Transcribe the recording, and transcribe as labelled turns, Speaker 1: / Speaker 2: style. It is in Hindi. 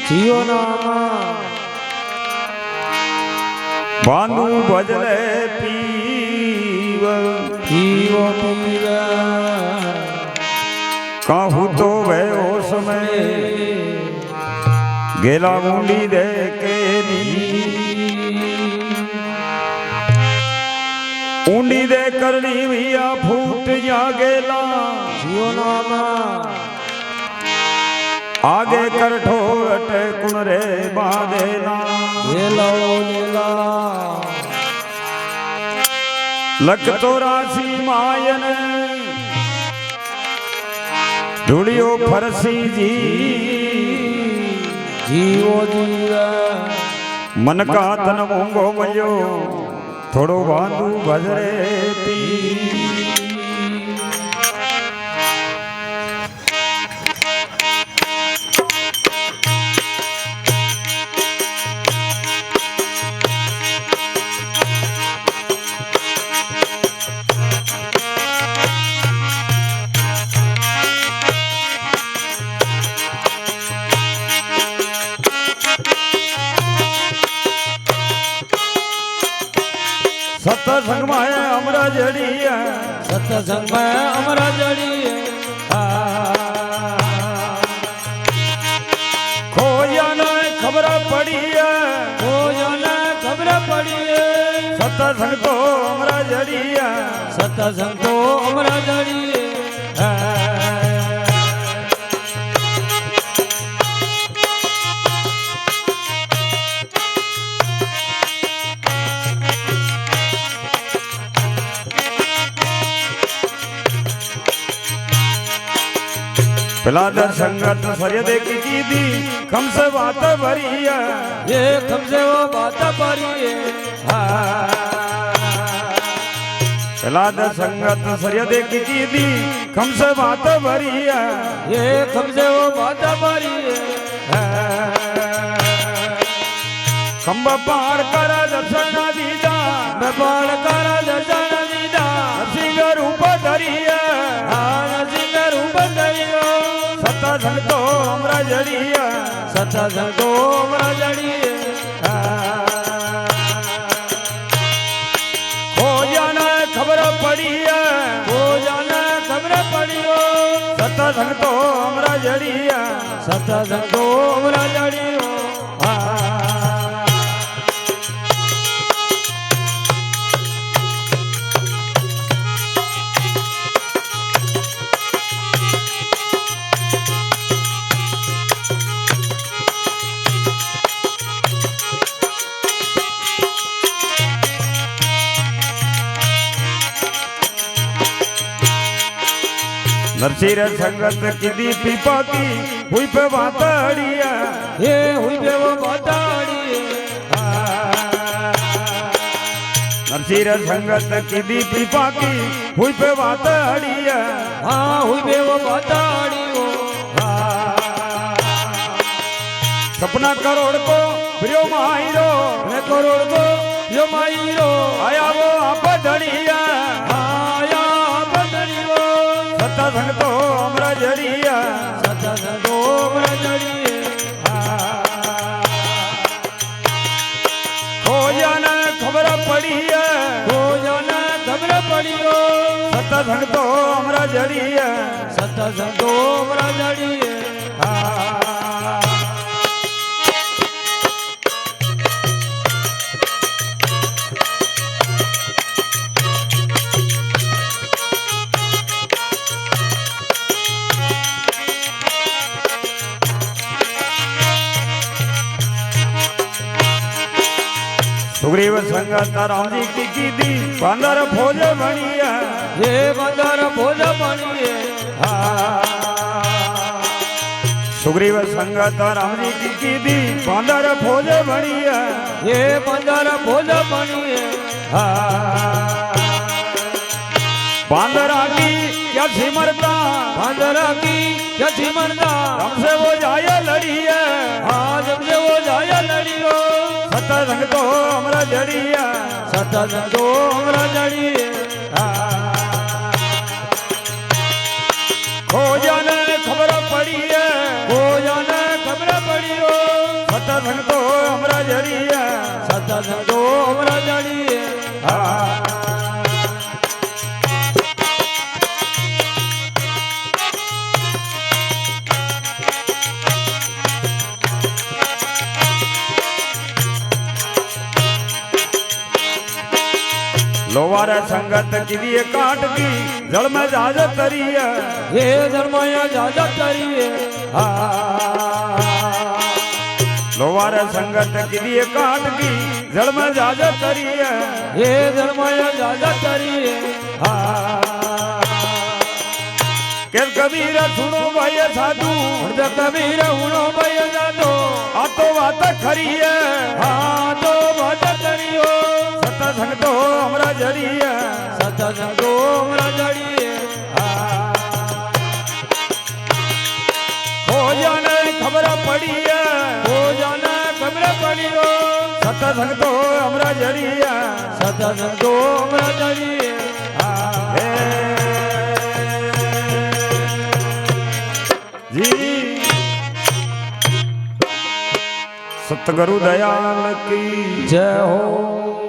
Speaker 1: जियो नामा
Speaker 2: बांधू भजले पीव
Speaker 1: पीव पीव
Speaker 2: कहूँ तो वह ओ समय गेला मुंडी दे के ऊंडी दे करनी भैया फूट जा गेला
Speaker 1: जियो नामा
Speaker 2: आगे कर ठोट कुण रे बांधेला
Speaker 1: लेला लेला
Speaker 2: लख तो राशि मायन धुड़ियो फरसी जी
Speaker 1: जीवो जीवा
Speaker 2: मन का तन मोंगो मयो थोड़ो बांधू भजरे पी सत्संग में अमरा जड़ी है
Speaker 1: सत्संग में अमरा जड़ी
Speaker 2: खोया न खबर पड़ी है
Speaker 1: खोया न खबर पड़ी है
Speaker 2: सत्संग तो अमरा जड़ी है
Speaker 1: सत्संग तो अमरा जड़ी
Speaker 2: पिला दर संगत सरिया देखी की दी कम से बात भरी है
Speaker 1: ये कम से वो बात भरी है
Speaker 2: पिला दर संगत सरिया देखी की दी कम से बात भरी है
Speaker 1: ये कम से वो बात भरी है
Speaker 2: खंब पार कर दर्शन दीदा
Speaker 1: मैं पार कर दर्शन दीदा
Speaker 2: सिंह रूप धरी है
Speaker 1: सिंह रूप धरी
Speaker 2: सत्संग तो अमरा जड़ी है
Speaker 1: सत्संग तो अमरा जड़ी
Speaker 2: हो जाना खबर पड़ी है
Speaker 1: हो जाना खबर पड़ी हो
Speaker 2: सत्संग तो अमरा जड़ी है
Speaker 1: सत्संग तो अमरा जड़ी हो
Speaker 2: नरसिंह संगत की दी पीपा की हुई पे बाताड़ी है
Speaker 1: ये हुई पे वो बाताड़ी
Speaker 2: नरसिंह संगत की दी पीपा की हुई पे बाताड़ी है
Speaker 1: हाँ हुई पे वो बाताड़ी हो
Speaker 2: सपना करोड़ को प्रियो माहिरो
Speaker 1: करोड़ को यो माहिरो
Speaker 2: आया वो आप धड़िया
Speaker 1: आया आप धड़ियो
Speaker 2: सत्संग तो अमरा जड़ी है
Speaker 1: सत्संग तो अमरा जड़ी
Speaker 2: हो जाना खबर पड़ी है
Speaker 1: हो जाना खबर पड़ी हो
Speaker 2: सत्संग तो अमरा जड़ी है
Speaker 1: सत्संग तो अमरा जड़ी
Speaker 2: सुग्रीव संगत राम जी की दी बंदर भोज बनी है
Speaker 1: ये बंदर भोज बनी
Speaker 2: सुग्रीव संगत राम जी की दी बंदर भोज बनी है
Speaker 1: ये बंदर भोज बनी
Speaker 2: बांदरा की क्या सिमरता
Speaker 1: बांदरा की क्या सिमरता
Speaker 2: हमसे वो जाया लड़ी है
Speaker 1: हाँ जब से वो जाया लड़ी हो
Speaker 2: सत्संग तो हमरा जड़ी है
Speaker 1: सत्संग तो हमरा जड़ी
Speaker 2: खो जाने खबर पड़ी है
Speaker 1: खो जाने खबर पड़ी हो સંતો અમરા જડીએ
Speaker 2: लोवार संगत की काट की जल में जाज तरिय
Speaker 1: हे धर्मया जाजा तरिए
Speaker 2: लोवार संगत की काट की जल में जाज तरिय
Speaker 1: हे धर्मया जाजा तरिए
Speaker 2: के कबीर सुनो भाई साधु
Speaker 1: हृदय कबीर हुनो भय जातो
Speaker 2: आ तो बात खरी है
Speaker 1: तो बात करियो
Speaker 2: सत्संग तो हमरा जड़िए
Speaker 1: सत्संग तो हमरा जड़िए
Speaker 2: हो जाने खबर पड़ी है
Speaker 1: हो जाने खबर पड़ी हो
Speaker 2: सत्संग तो हमरा जड़िए
Speaker 1: सत्संग तो हमरा जड़िए
Speaker 2: जी सतगुरु दयाल की
Speaker 1: जय हो।